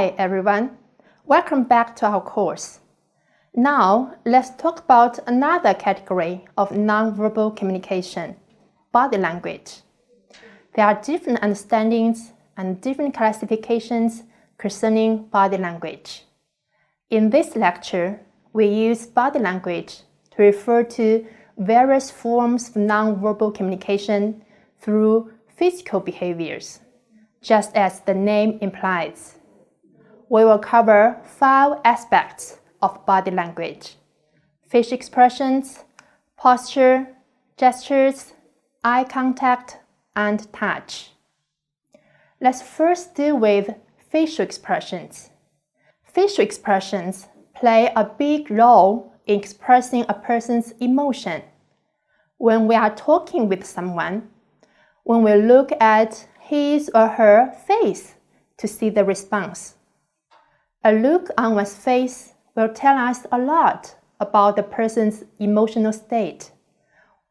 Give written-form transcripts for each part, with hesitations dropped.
Hi everyone, welcome back to our course. Now let's talk about another category of nonverbal communication, body language. There are different understandings and different classifications concerning body language. In this lecture, we use body language to refer to various forms of nonverbal communication through physical behaviors, just as the name implies. We will cover 5 aspects of body language: facial expressions, posture, gestures, eye contact, and touch. Let's first deal with facial expressions. Facial expressions play a big role in expressing a person's emotion. When we are talking with someone, when we look at his or her face to see the response. A look on one's face will tell us a lot about the person's emotional state,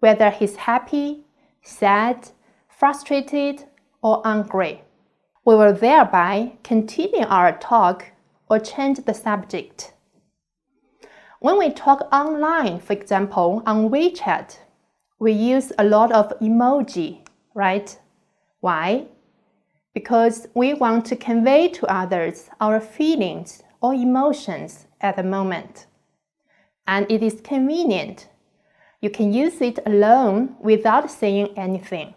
whether he's happy, sad, frustrated, or angry. We will thereby continue our talk or change the subject. When we talk online, for example, on WeChat, we use a lot of emoji, right? Why? Because we want to convey to others our feelings or emotions at the moment. And it is convenient. You can use it alone without saying anything.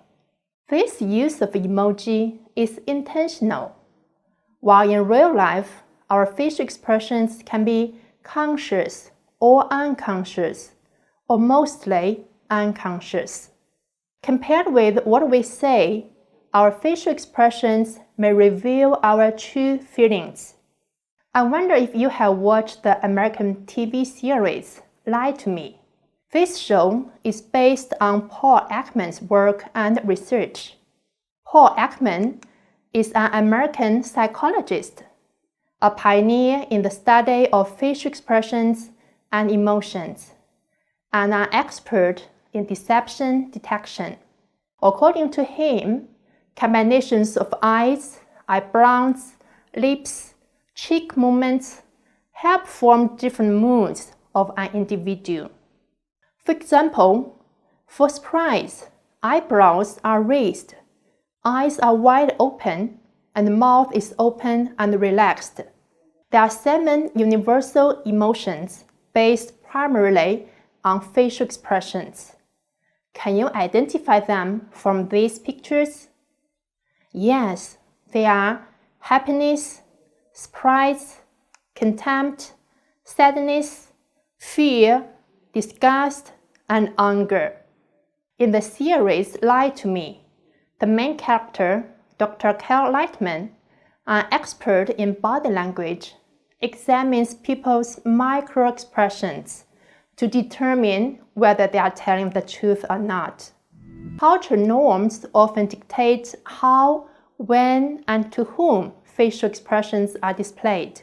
This use of emoji is intentional. While in real life, our facial expressions can be conscious or unconscious, or mostly unconscious. Compared with what we say, our facial expressions may reveal our true feelings. I wonder if you have watched the American TV series Lie to Me. This show is based on Paul Ekman's work and research. Paul Ekman is an American psychologist, a pioneer in the study of facial expressions and emotions, and an expert in deception detection. According to him, combinations of eyes, eyebrows, lips, cheek movements help form different moods of an individual. For example, for surprise, eyebrows are raised, eyes are wide open, and the mouth is open and relaxed. There are 7 universal emotions based primarily on facial expressions. Can you identify them from these pictures? Yes, they are happiness, surprise, contempt, sadness, fear, disgust, and anger. In the series Lie to Me, the main character, Dr. Cal Lightman, an expert in body language, examines people's micro-expressions to determine whether they are telling the truth or not. Cultural norms often dictate how, when, and to whom facial expressions are displayed.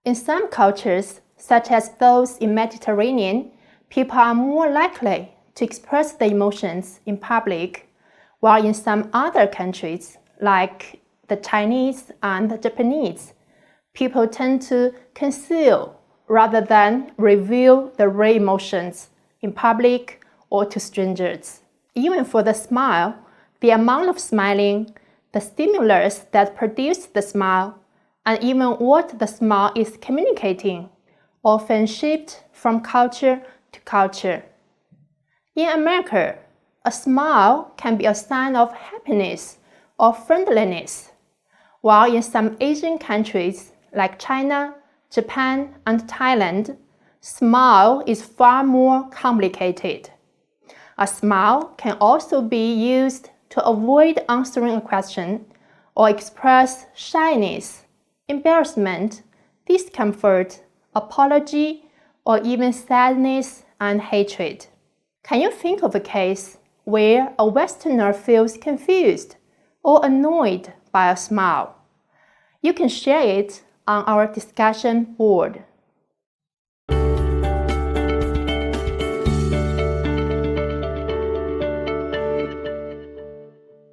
In some cultures, such as those in Mediterranean, people are more likely to express their emotions in public, while in some other countries, like the Chinese and the Japanese, people tend to conceal rather than reveal their real emotions in public or to strangers. Even for the smile, the amount of smiling, the stimulus that produced the smile, and even what the smile is communicating often shift from culture to culture. In America, a smile can be a sign of happiness or friendliness, while in some Asian countries like China, Japan, and Thailand, smile is far more complicated. A smile can also be used to avoid answering a question or express shyness, embarrassment, discomfort, apology, or even sadness and hatred. Can you think of a case where a Westerner feels confused or annoyed by a smile? You can share it on our discussion board.